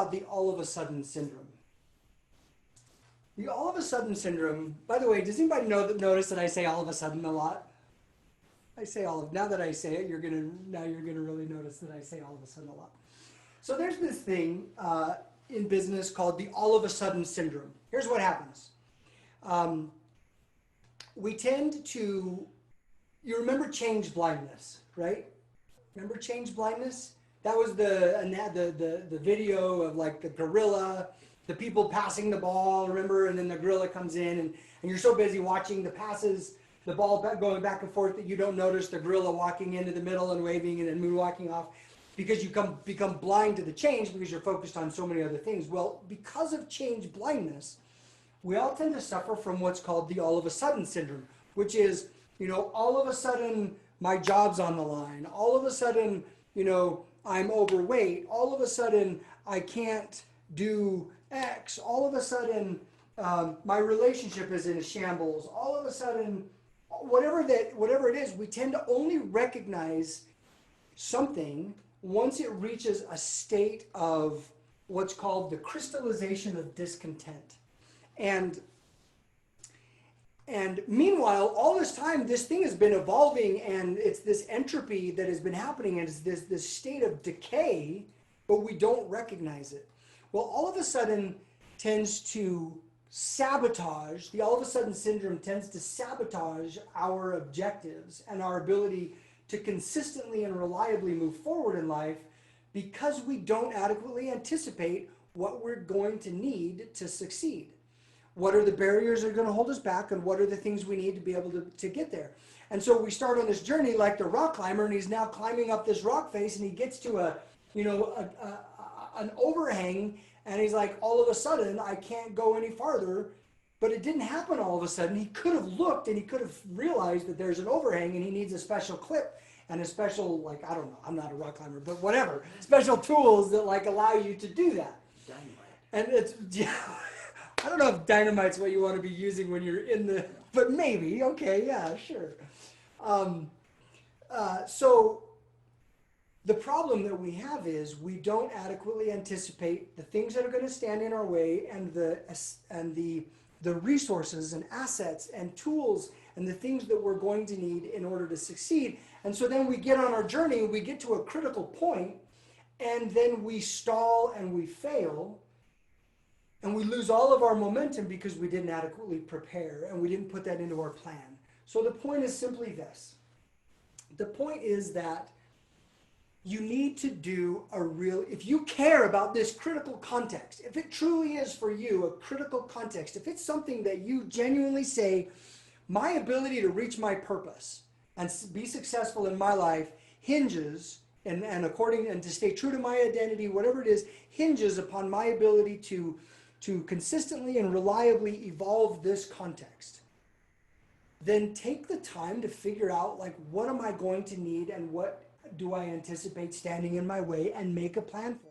about the all of a sudden syndrome. The all of a sudden syndrome, by the way, does anybody notice that I say all of a sudden a lot? I say now that I say it, you're gonna really notice that I say all of a sudden a lot. So there's this thing in business called the all of a sudden syndrome. Here's what happens. We tend to, you remember change blindness, right? Remember change blindness? That was the video of like the gorilla, the people passing the ball, remember? And then the gorilla comes in and you're so busy watching the passes, the ball going back and forth that you don't notice the gorilla walking into the middle and waving and then moonwalking off because you become blind to the change because you're focused on so many other things. Well, because of change blindness, we all tend to suffer from what's called the all of a sudden syndrome, which is, all of a sudden my job's on the line. All of a sudden, I'm overweight. All of a sudden I can't do X. All of a sudden my relationship is in a shambles. All of a sudden, whatever it is, we tend to only recognize something once it reaches a state of what's called the crystallization of discontent. And meanwhile, all this time, this thing has been evolving, and it's this entropy that has been happening, and it's this state of decay, but we don't recognize it. Well, all of a sudden tends to sabotage, the all of a sudden syndrome tends to sabotage our objectives and our ability to consistently and reliably move forward in life because we don't adequately anticipate what we're going to need to succeed. What are the barriers that are going to hold us back, and what are the things we need to be able to get there? And so we start on this journey like the rock climber, and he's now climbing up this rock face, and he gets to an overhang, and he's like, all of a sudden, I can't go any farther. But it didn't happen all of a sudden. He could have looked, and he could have realized that there's an overhang, and he needs a special clip and a special, I don't know, I'm not a rock climber, but whatever, special tools that allow you to do that. Dynamite. And it's, yeah. I don't know if dynamite's what you want to be using when you're in the, but maybe, okay, yeah, sure. So the problem that we have is we don't adequately anticipate the things that are going to stand in our way and the resources and assets and tools and the things that we're going to need in order to succeed. And so then we get on our journey, we get to a critical point, and then we stall and we fail. And we lose all of our momentum because we didn't adequately prepare and we didn't put that into our plan. So the point is simply this. The point is that you need to do if you care about this critical context, if it truly is for you a critical context, if it's something that you genuinely say, my ability to reach my purpose and be successful in my life hinges, and to stay true to my identity, whatever it is, hinges upon my ability to consistently and reliably evolve this context, then take the time to figure out what am I going to need and what do I anticipate standing in my way, and make a plan for it.